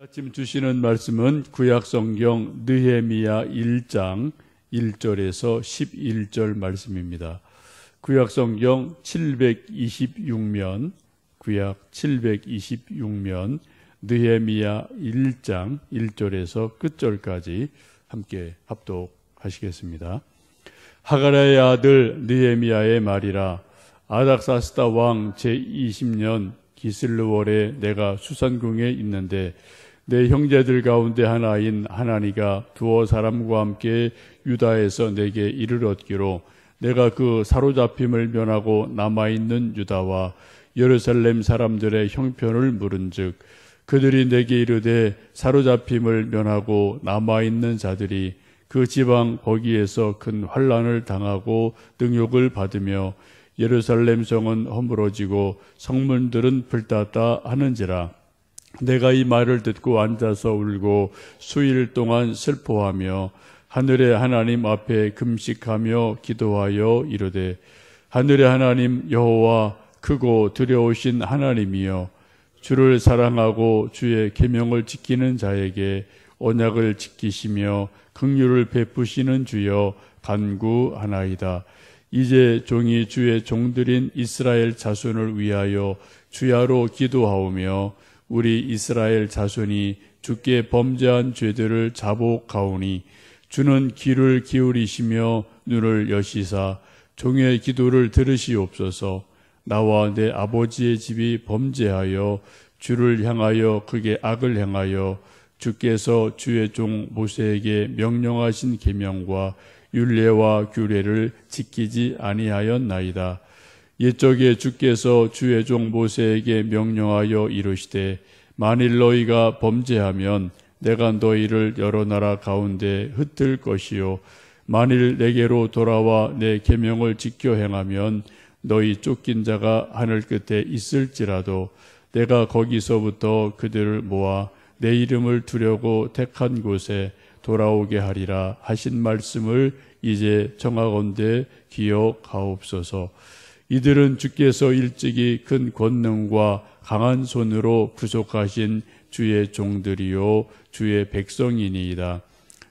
아침 주시는 말씀은 구약성경 느헤미야 1장 1절에서 11절 말씀입니다. 구약성경 726면 구약 726면 느헤미야 1장 1절에서 끝절까지 함께 합독하시겠습니다. 하가랴의 아들 느헤미야의 말이라. 아닥사스다 왕 제20년 기슬르월에 내가 수산궁에 있는데 내 형제들 가운데 하나인 하나니가 두어 사람과 함께 유다에서 내게 이를 얻기로 내가 그 사로잡힘을 면하고 남아있는 유다와 예루살렘 사람들의 형편을 물은즉 그들이 내게 이르되 사로잡힘을 면하고 남아있는 자들이 그 지방 거기에서 큰 환난을 당하고 능욕을 받으며 예루살렘 성은 허물어지고 성문들은 불탔다 하는지라. 내가 이 말을 듣고 앉아서 울고 수일 동안 슬퍼하며 하늘의 하나님 앞에 금식하며 기도하여 이르되 하늘의 하나님 여호와 크고 두려우신 하나님이여 주를 사랑하고 주의 계명을 지키는 자에게 언약을 지키시며 긍휼을 베푸시는 주여 간구하나이다. 이제 종이 주의 종들인 이스라엘 자손을 위하여 주야로 기도하오며 우리 이스라엘 자손이 주께 범죄한 죄들을 자복하오니 주는 귀를 기울이시며 눈을 여시사 종의 기도를 들으시옵소서. 나와 내 아버지의 집이 범죄하여 주를 향하여 크게 악을 행하여 주께서 주의 종 모세에게 명령하신 계명과 율례와 규례를 지키지 아니하였나이다. 옛적에 주께서 주의 종 모세에게 명령하여 이르시되 만일 너희가 범죄하면 내가 너희를 여러 나라 가운데 흩을 것이요 만일 내게로 돌아와 내 계명을 지켜 행하면 너희 쫓긴 자가 하늘 끝에 있을지라도 내가 거기서부터 그들을 모아 내 이름을 두려고 택한 곳에 돌아오게 하리라 하신 말씀을 이제 정하건대 기억하옵소서. 이들은 주께서 일찍이 큰 권능과 강한 손으로 구속하신 주의 종들이요 주의 백성이니이다.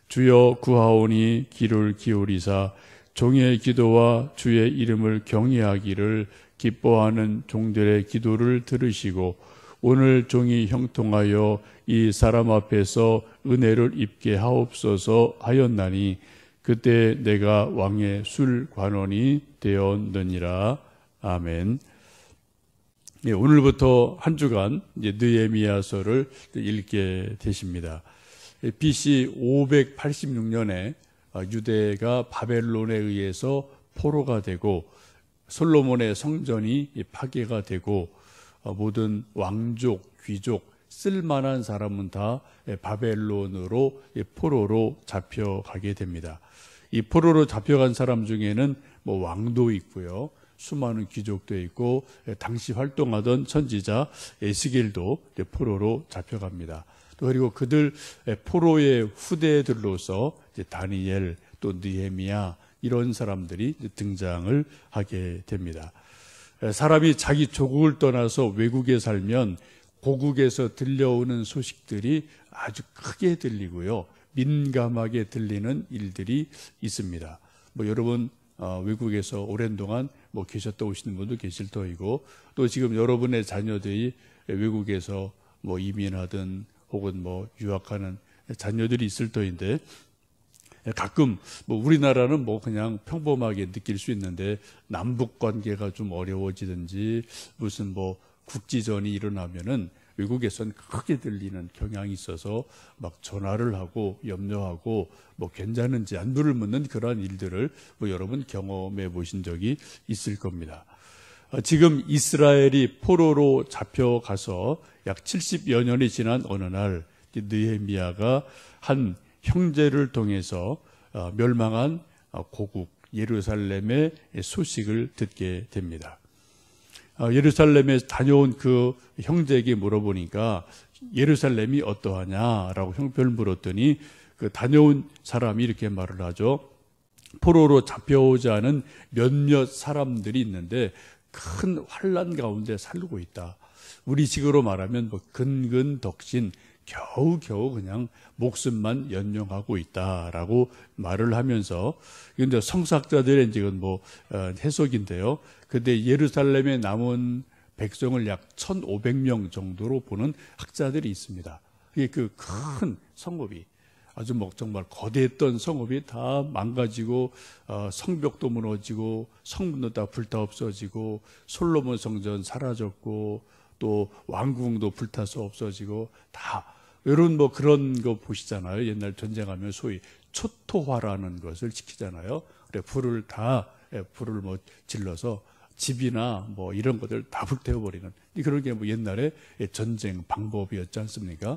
주여 구하오니 귀를 기울이사 종의 기도와 주의 이름을 경외하기를 기뻐하는 종들의 기도를 들으시고 오늘 종이 형통하여 이 사람 앞에서 은혜를 입게 하옵소서 하였나니 그때 내가 왕의 술관원이 되었느니라. 아멘. 예, 오늘부터 한 주간 느헤미야서를 읽게 되십니다. BC 586년에 유대가 바벨론에 의해서 포로가 되고 솔로몬의 성전이 파괴가 되고 모든 왕족, 귀족, 쓸만한 사람은 다 바벨론으로 포로로 잡혀가게 됩니다. 이 포로로 잡혀간 사람 중에는 왕도 있고요. 수많은 귀족도 있고 당시 활동하던 선지자 에스겔도 포로로 잡혀갑니다. 또 그리고 그들 포로의 후대들로서 다니엘 또 느헤미야 이런 사람들이 등장을 하게 됩니다. 사람이 자기 조국을 떠나서 외국에 살면 고국에서 들려오는 소식들이 아주 크게 들리고요. 민감하게 들리는 일들이 있습니다. 여러분 외국에서 오랜 동안 계셨다 오시는 분도 계실 터이고 또 지금 여러분의 자녀들이 외국에서 이민하든 혹은 유학하는 자녀들이 있을 터인데 가끔 우리나라는 그냥 평범하게 느낄 수 있는데 남북 관계가 좀 어려워지든지 무슨 국지전이 일어나면은 외국에선 크게 들리는 경향이 있어서 막 전화를 하고 염려하고 괜찮은지 안부를 묻는 그러한 일들을 여러분 경험해 보신 적이 있을 겁니다. 지금 이스라엘이 포로로 잡혀가서 약 70여 년이 지난 어느 날 느헤미야가 한 형제를 통해서 멸망한 고국 예루살렘의 소식을 듣게 됩니다. 예루살렘에 다녀온 그 형제에게 물어보니까 예루살렘이 어떠하냐라고 형편을 물었더니 그 다녀온 사람이 이렇게 말을 하죠. 포로로 잡혀오지 않은 몇몇 사람들이 있는데 큰 환난 가운데 살고 있다. 우리 식으로 말하면 근근덕신 겨우겨우 그냥 목숨만 연명하고 있다라고 말을 하면서, 근데 성사학자들의 지금 뭐 해석인데요. 근데 예루살렘에 남은 백성을 약 1,500명 정도로 보는 학자들이 있습니다. 이게 그 큰 성읍이 아주 뭐 정말 거대했던 성읍이 다 망가지고 성벽도 무너지고 성문도 다 불타 없어지고 솔로몬 성전 사라졌고 또 왕궁도 불타서 없어지고 다 이런 뭐 그런 거 보시잖아요. 옛날 전쟁하면 소위 초토화라는 것을 지키잖아요. 그래 불을 뭐 질러서 집이나 뭐 이런 것들 다 불태워버리는 그런 게 뭐 옛날에 전쟁 방법이었지 않습니까?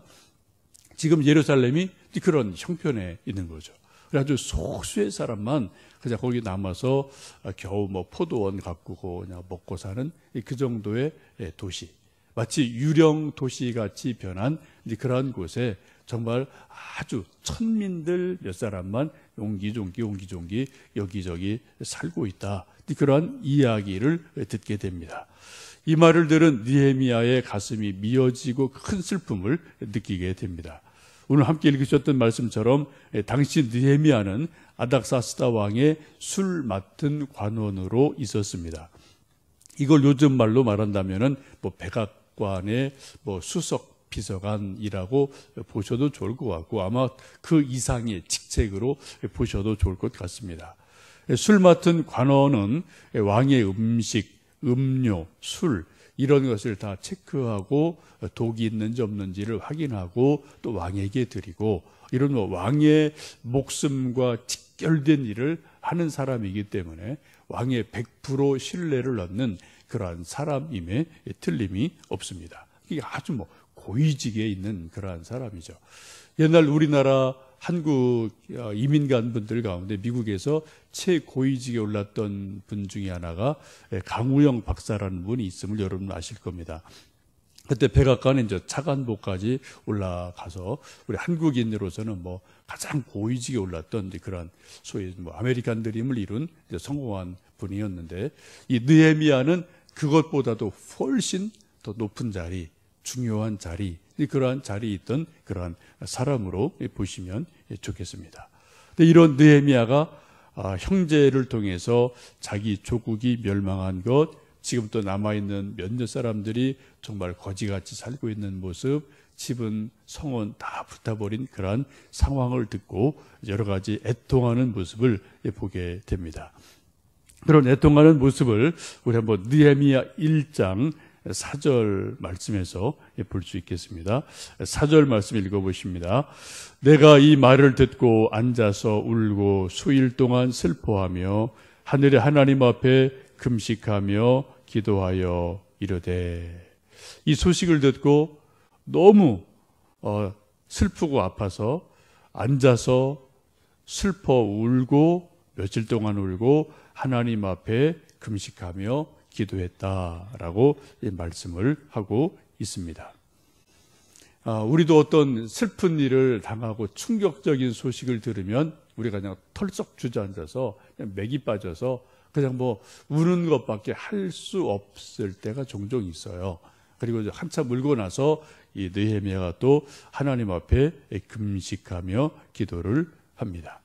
지금 예루살렘이 그런 형편에 있는 거죠. 그래가지고 소수의 사람만 그냥 거기 남아서 겨우 뭐 포도원 가꾸고 그냥 먹고 사는 그 정도의 도시. 마치 유령 도시같이 변한 그러한 곳에 정말 아주 천민들 몇 사람만 옹기종기 여기저기 살고 있다. 그러한 이야기를 듣게 됩니다. 이 말을 들은 느헤미야의 가슴이 미어지고 큰 슬픔을 느끼게 됩니다. 오늘 함께 읽으셨던 말씀처럼 당시 느헤미야는 아닥사스다 왕의 술 맡은 관원으로 있었습니다. 이걸 요즘 말로 말한다면은 뭐 백악관의 뭐 수석 비서관이라고 보셔도 좋을 것 같고 아마 그 이상의 직책으로 보셔도 좋을 것 같습니다. 술 맡은 관원은 왕의 음식, 음료, 술 이런 것을 다 체크하고 독이 있는지 없는지를 확인하고 또 왕에게 드리고 이런 뭐 왕의 목숨과 직결된 일을 하는 사람이기 때문에 왕의 100% 신뢰를 얻는 그러한 사람임에 틀림이 없습니다. 이게 아주 뭐 고위직에 있는 그러한 사람이죠. 옛날 우리나라 한국 이민 간 분들 가운데 미국에서 최고위직에 올랐던 분 중에 하나가 강우영 박사라는 분이 있음을 여러분 아실 겁니다. 그때 백악관에 이제 차관보까지 올라가서 우리 한국인으로서는 뭐 가장 고위직에 올랐던 그런 소위 뭐 아메리칸 드림을 이룬 성공한 분이었는데 이 느헤미야는 그것보다도 훨씬 더 높은 자리, 중요한 자리, 그러한 자리에 있던 그러한 사람으로 보시면 좋겠습니다. 근데 이런 느헤미야가 형제를 통해서 자기 조국이 멸망한 것, 지금 또 남아있는 몇몇 사람들이 정말 거지같이 살고 있는 모습, 집은 성은 다 불타버린 그러한 상황을 듣고 여러 가지 애통하는 모습을 보게 됩니다. 그런 애통하는 모습을 우리 한번 느헤미야 1장 4절 말씀에서 볼 수 있겠습니다. 4절 말씀 읽어보십니다. 내가 이 말을 듣고 앉아서 울고 수일 동안 슬퍼하며 하늘의 하나님 앞에 금식하며 기도하여 이르되 이 소식을 듣고 너무 슬프고 아파서 앉아서 슬퍼 울고 며칠 동안 울고 하나님 앞에 금식하며 기도했다라고 말씀을 하고 있습니다. 우리도 어떤 슬픈 일을 당하고 충격적인 소식을 들으면 우리가 그냥 털썩 주저앉아서 그냥 맥이 빠져서 그냥 뭐 우는 것밖에 할 수 없을 때가 종종 있어요. 그리고 한참 울고 나서 이 느헤미야가 또 하나님 앞에 금식하며 기도를 합니다.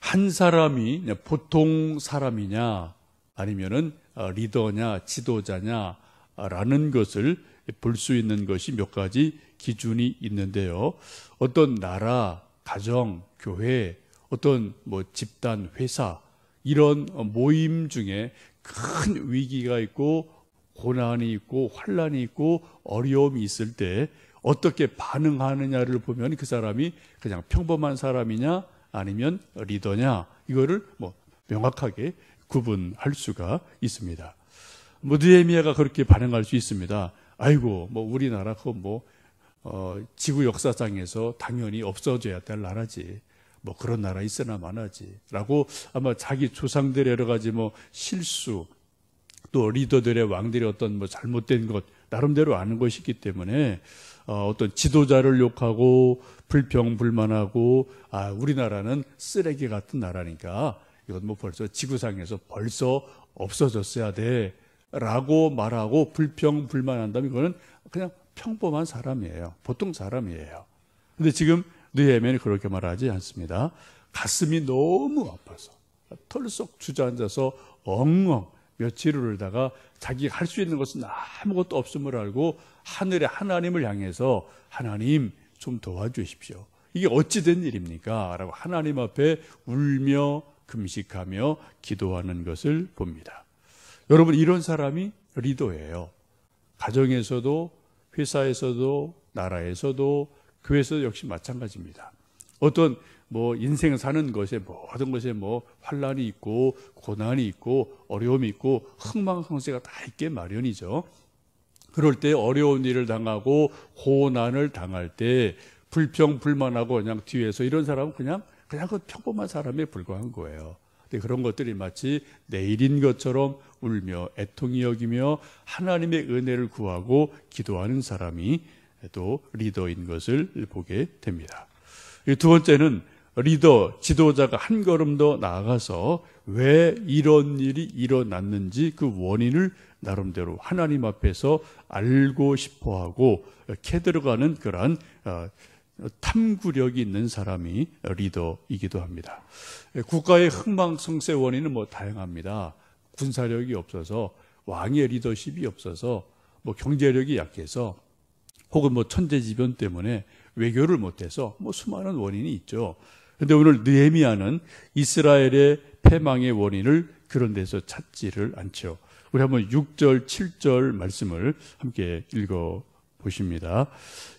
한 사람이 보통 사람이냐 아니면은 리더냐 지도자냐라는 것을 볼 수 있는 것이 몇 가지 기준이 있는데요. 어떤 나라, 가정, 교회, 어떤 뭐 집단, 회사 이런 모임 중에 큰 위기가 있고 고난이 있고 환난이 있고 어려움이 있을 때 어떻게 반응하느냐를 보면 그 사람이 그냥 평범한 사람이냐 아니면 리더냐 이거를 뭐 명확하게 구분할 수가 있습니다. 뭐 느헤미야가 그렇게 반응할 수 있습니다. 아이고 뭐 우리나라 지구 역사상에서 당연히 없어져야 될 나라지. 뭐 그런 나라 있으나 마나지라고 아마 자기 조상들의 여러 가지 뭐 실수 또 리더들의 왕들의 어떤 뭐 잘못된 것 나름대로 아는 것이기 때문에 어떤 지도자를 욕하고 불평불만하고 우리나라는 쓰레기 같은 나라니까 이건 뭐 벌써 지구상에서 벌써 없어졌어야 돼 라고 말하고 불평불만한다면 이거는 그냥 평범한 사람이에요. 보통 사람이에요. 근데 지금 느헤미야는 그렇게 말하지 않습니다. 가슴이 너무 아파서 털썩 주저앉아서 엉엉 며칠을 울다가 자기가 할 수 있는 것은 아무것도 없음을 알고 하늘의 하나님을 향해서 하나님 좀 도와주십시오. 이게 어찌 된 일입니까? 라고 하나님 앞에 울며 금식하며 기도하는 것을 봅니다. 여러분, 이런 사람이 리더예요. 가정에서도 회사에서도 나라에서도 교회에서도 역시 마찬가지입니다. 어떤 인생 사는 것에 모든 것에 환란이 있고 고난이 있고 어려움이 있고 흥망성쇠가 다 있게 마련이죠. 그럴 때 어려운 일을 당하고 고난을 당할 때 불평불만하고 그냥 뒤에서 이런 사람은 그냥 그 평범한 사람에 불과한 거예요. 근데 그런 것들이 마치 내일인 것처럼 울며 애통이 여기며 하나님의 은혜를 구하고 기도하는 사람이 또 리더인 것을 보게 됩니다. 두 번째는 리더, 지도자가 한 걸음 더 나아가서 왜 이런 일이 일어났는지 그 원인을 나름대로 하나님 앞에서 알고 싶어하고 캐들어가는 그러한 탐구력이 있는 사람이 리더이기도 합니다. 국가의 흥망성쇠 원인은 다양합니다. 군사력이 없어서, 왕의 리더십이 없어서, 경제력이 약해서, 혹은 천재지변 때문에 외교를 못해서 수많은 원인이 있죠. 그런데 오늘 느헤미야는 이스라엘의 패망의 원인을 그런 데서 찾지를 않죠. 우리 한번 6절, 7절 말씀을 함께 읽어보십니다.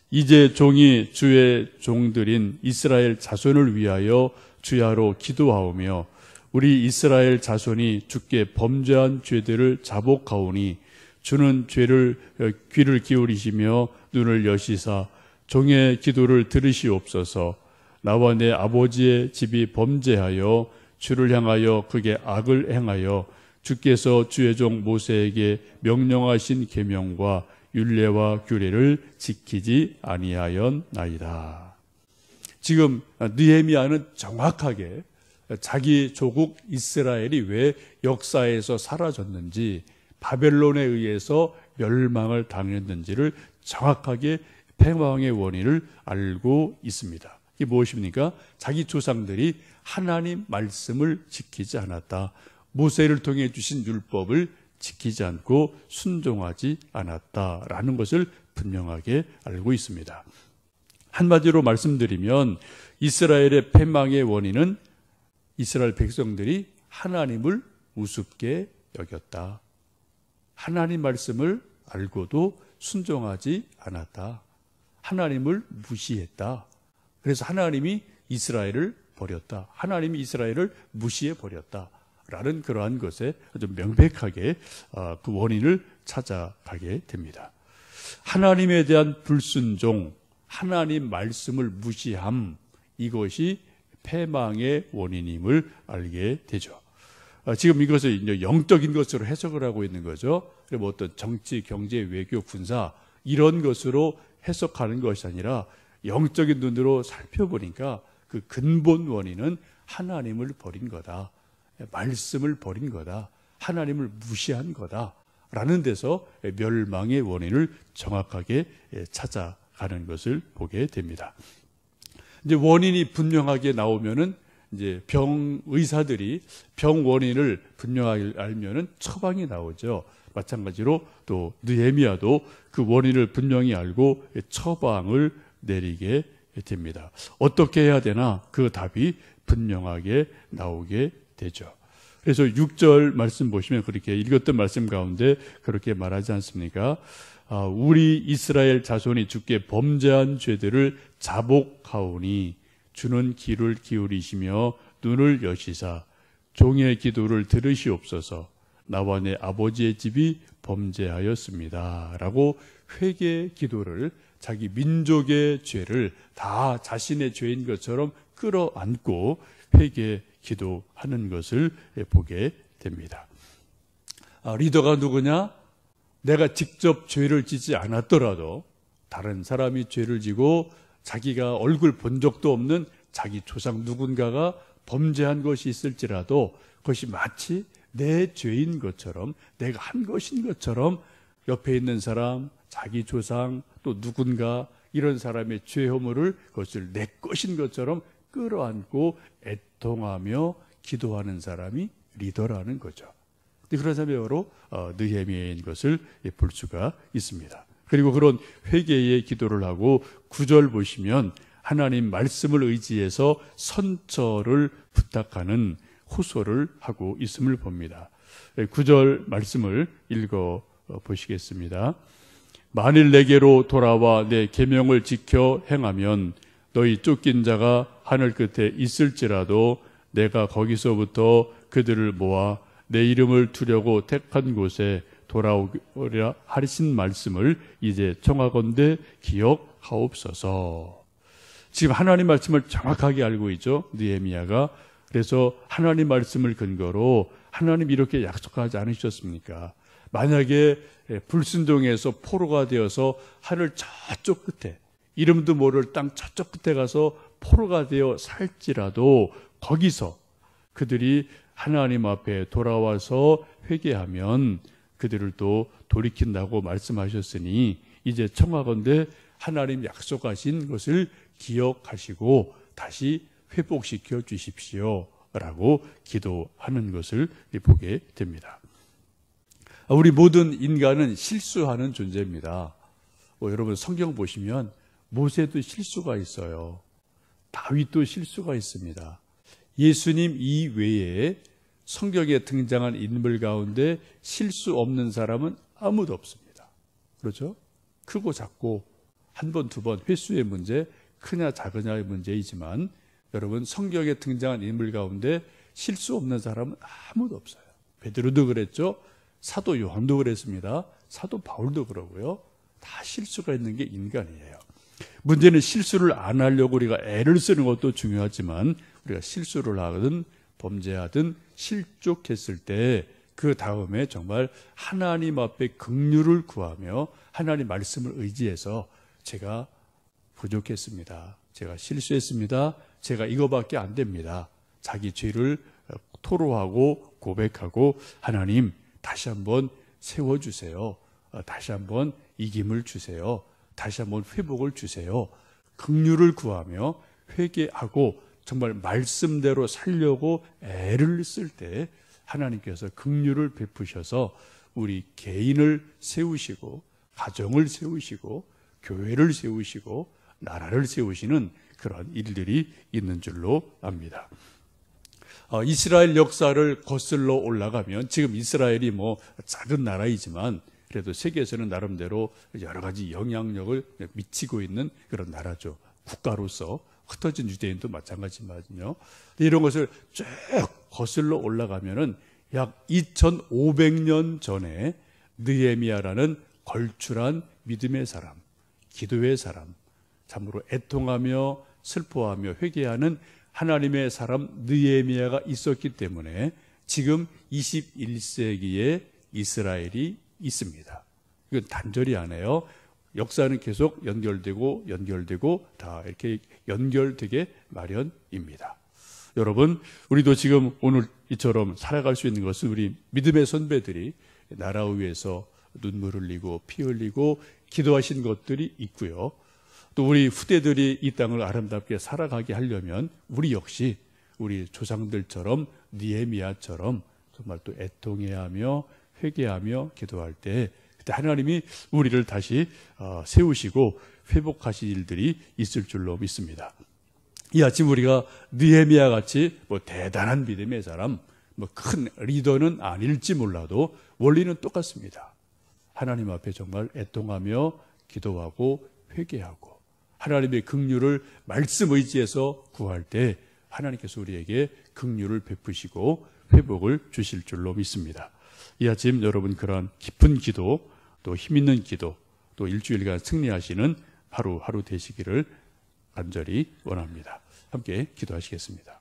이제 종이 주의 종들인 이스라엘 자손을 위하여 주야로 기도하오며 우리 이스라엘 자손이 주께 범죄한 죄들을 자복하오니 주는 귀를 기울이시며 눈을 여시사 종의 기도를 들으시옵소서. 나와 내 아버지의 집이 범죄하여 주를 향하여 그게 악을 행하여 주께서 주의 종 모세에게 명령하신 계명과 율례와 규례를 지키지 아니하였나이다. 지금 느헤미야는 정확하게 자기 조국 이스라엘이 왜 역사에서 사라졌는지, 바벨론에 의해서 멸망을 당했는지를 정확하게 패망의 원인을 알고 있습니다. 이게 무엇입니까? 자기 조상들이 하나님 말씀을 지키지 않았다. 모세를 통해 주신 율법을 지키지 않고 순종하지 않았다라는 것을 분명하게 알고 있습니다. 한마디로 말씀드리면 이스라엘의 패망의 원인은 이스라엘 백성들이 하나님을 우습게 여겼다. 하나님 말씀을 알고도 순종하지 않았다. 하나님을 무시했다. 그래서 하나님이 이스라엘을 버렸다. 하나님이 이스라엘을 무시해 버렸다. 라는 그러한 것에 아주 명백하게 그 원인을 찾아가게 됩니다. 하나님에 대한 불순종, 하나님 말씀을 무시함, 이것이 패망의 원인임을 알게 되죠. 지금 이것을 이제 영적인 것으로 해석을 하고 있는 거죠. 어떤 정치, 경제, 외교, 군사 이런 것으로 해석하는 것이 아니라 영적인 눈으로 살펴보니까 그 근본 원인은 하나님을 버린 거다. 말씀을 버린 거다. 하나님을 무시한 거다. 라는 데서 멸망의 원인을 정확하게 찾아가는 것을 보게 됩니다. 이제 원인이 분명하게 나오면은 이제 의사들이 병 원인을 분명하게 알면은 처방이 나오죠. 마찬가지로 또 느헤미야도 그 원인을 분명히 알고 처방을 내리게 됩니다. 어떻게 해야 되나? 그 답이 분명하게 나오게 되죠. 그래서 6절 말씀 보시면 그렇게 읽었던 말씀 가운데 그렇게 말하지 않습니까? 우리 이스라엘 자손이 주께 범죄한 죄들을 자복하오니 주는 귀를 기울이시며 눈을 여시사 종의 기도를 들으시옵소서. 나와 내 아버지의 집이 범죄하였습니다. 라고 회개 기도를, 자기 민족의 죄를 다 자신의 죄인 것처럼 끌어안고 회개 기도하는 것을 보게 됩니다. 리더가 누구냐? 내가 직접 죄를 지지 않았더라도 다른 사람이 죄를 지고 자기가 얼굴 본 적도 없는 자기 조상 누군가가 범죄한 것이 있을지라도 그것이 마치 내 죄인 것처럼, 내가 한 것인 것처럼 옆에 있는 사람, 자기 조상 또 누군가 이런 사람의 죄 허물을 그것을 내 것인 것처럼 끌어안고 애통하며 기도하는 사람이 리더라는 거죠. 그런 사람이 바로 느헤미야인 것을 볼 수가 있습니다. 그리고 그런 회개의 기도를 하고 9절 보시면 하나님 말씀을 의지해서 선처를 부탁하는 호소를 하고 있음을 봅니다. 9절 말씀을 읽어 보시겠습니다. 만일 내게로 돌아와 내 계명을 지켜 행하면 너희 쫓긴 자가 하늘 끝에 있을지라도 내가 거기서부터 그들을 모아 내 이름을 두려고 택한 곳에 돌아오리라 하신 말씀을 이제 청하건대 기억하옵소서. 지금 하나님 말씀을 정확하게 알고 있죠, 느헤미야가. 그래서 하나님 말씀을 근거로 하나님 이렇게 약속하지 않으셨습니까? 만약에 불순종해서 포로가 되어서 하늘 저쪽 끝에, 이름도 모를 땅 저쪽 끝에 가서 포로가 되어 살지라도 거기서 그들이 하나님 앞에 돌아와서 회개하면 그들을 또 돌이킨다고 말씀하셨으니 이제 청하건대 하나님 약속하신 것을 기억하시고 다시 회복시켜 주십시오 라고 기도하는 것을 보게 됩니다. 우리 모든 인간은 실수하는 존재입니다. 여러분 성경 보시면 모세도 실수가 있어요. 다윗도 실수가 있습니다. 예수님 이외에 성경에 등장한 인물 가운데 실수 없는 사람은 아무도 없습니다. 그렇죠? 크고 작고 한 번, 두 번 횟수의 문제, 크냐 작으냐의 문제이지만 여러분 성경에 등장한 인물 가운데 실수 없는 사람은 아무도 없어요. 베드로도 그랬죠. 사도 요한도 그랬습니다. 사도 바울도 그러고요. 다 실수가 있는 게 인간이에요. 문제는 실수를 안 하려고 우리가 애를 쓰는 것도 중요하지만 우리가 실수를 하든 범죄하든 실족했을 때 그 다음에 정말 하나님 앞에 긍휼을 구하며 하나님 말씀을 의지해서 제가 부족했습니다. 제가 실수했습니다. 제가 이거밖에 안 됩니다. 자기 죄를 토로하고 고백하고 하나님 다시 한번 세워주세요. 다시 한번 이김을 주세요. 다시 한번 회복을 주세요. 긍휼을 구하며 회개하고 정말 말씀대로 살려고 애를 쓸 때 하나님께서 긍휼을 베푸셔서 우리 개인을 세우시고 가정을 세우시고 교회를 세우시고 나라를 세우시는 그런 일들이 있는 줄로 압니다. 이스라엘 역사를 거슬러 올라가면 지금 이스라엘이 작은 나라이지만 그래도 세계에서는 나름대로 여러 가지 영향력을 미치고 있는 그런 나라죠. 국가로서 흩어진 유대인도 마찬가지거든요. 이런 것을 쭉 거슬러 올라가면은 약 2500년 전에 느헤미야라는 걸출한 믿음의 사람, 기도의 사람, 참으로 애통하며 슬퍼하며 회개하는 하나님의 사람 느헤미야가 있었기 때문에 지금 21세기에 이스라엘이 있습니다. 이건 단절이 안 해요. 역사는 계속 연결되고 다 이렇게 연결되게 마련입니다. 여러분, 우리도 지금 오늘 이처럼 살아갈 수 있는 것은 우리 믿음의 선배들이 나라 위해서 눈물 흘리고 피 흘리고 기도하신 것들이 있고요. 또 우리 후대들이 이 땅을 아름답게 살아가게 하려면 우리 역시 우리 조상들처럼 느헤미야처럼 정말 또 애통해야 하며 회개하며 기도할 때 그때 하나님이 우리를 다시 세우시고 회복하실 일들이 있을 줄로 믿습니다. 이 아침 우리가 느헤미야 같이 대단한 믿음의 사람, 큰 리더는 아닐지 몰라도 원리는 똑같습니다. 하나님 앞에 정말 애통하며 기도하고 회개하고 하나님의 긍휼을 말씀 의지해서 구할 때 하나님께서 우리에게 긍휼을 베푸시고 회복을 주실 줄로 믿습니다. 이 아침 여러분 그러한 깊은 기도, 또 힘있는 기도, 또 일주일간 승리하시는 하루 되시기를 간절히 원합니다. 함께 기도하시겠습니다.